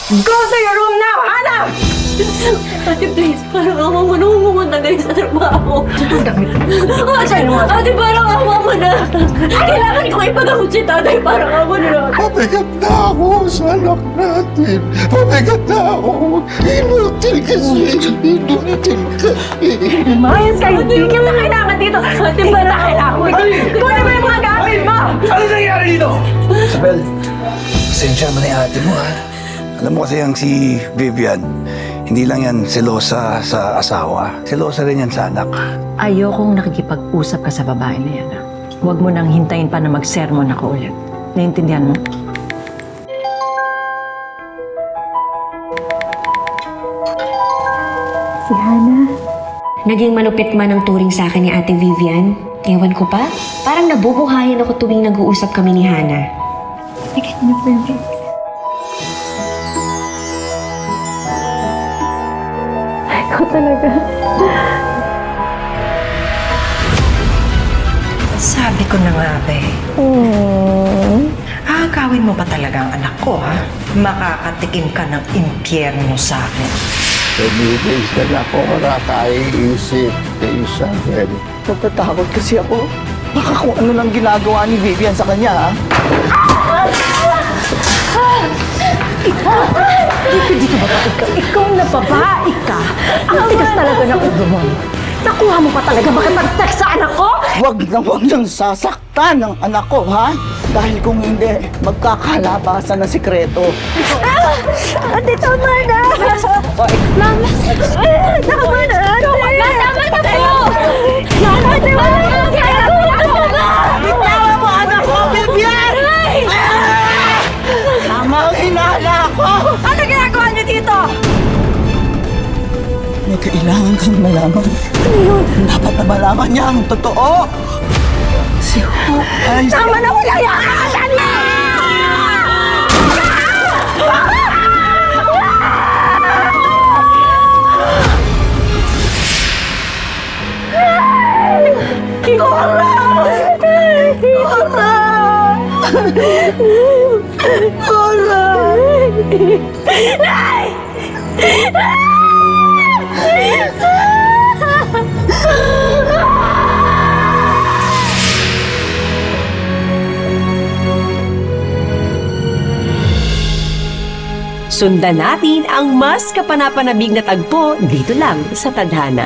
Go to your room now, Hana! Ate, please, parang awa mo na humunta kayo sa trabaho. Ate, parang awa mo na. Kailangan ko ipagamot si tatay, parang awa na. Mabigat na ako sa anak natin. Mabigat na ako. Inutil kasi. Inutil kasi. Mayos kayo, hindi kita kailangan dito. Ate, parang kailangan mo. Kunin mo yung mga gamit mo! Ano nangyari dito? Isabel, pasensya mo na yung ate mo, ha? Alam mo kasi yung si Vivian, hindi lang yan selosa sa asawa. Selosa rin yan sa anak. Ayokong nakikipag-usap ka sa babae na yan. Huwag mo nang hintayin pa na mag-sermon ako ulit. Naiintindihan mo? Si Hana. Naging malupit man ang turing sa akin ni Ate Vivian. Ewan ko pa, parang nabubuhayan ako tuwing nag-uusap kami ni Hana. Bigyan niyo po yung baby. Ikaw talaga. Sabi ko na nga, be. Aagawin mo ba talaga ang anak ko, ha? Makakatikim ka ng impyerno sa akin. Pag-ibig na ako, nakakaisip kay Isabel. Natatakot kasi ako. Baka kung ano lang ginagawa ni Vivian sa kanya, ha? Dito ba ikaw? Ikaw na babae ka. Ang tigas talaga ng ulo mo. Nakuha mo pa talaga makipag-text sa anak ko? Huwag niyang sasaktan ng anak ko, ha? Dahil kung hindi, magkakalabasan na sikreto. Ate, tama na! Mama! Tama na, ate! Tama na po! Ate, wala na! Bitawan mo anak ko, Vivian! Tama ang hinala ko! Ano ginagawa niyo dito? May kailangan kang malaman. Ano yun? Dapat na malaman niya ang totoo. Si Hope ay... Tama na, wala yan! Asan na! Cora! Cora! Cora! Nay! Sundan natin ang mas kapanapanabig na tagpo dito lang sa Tadhana.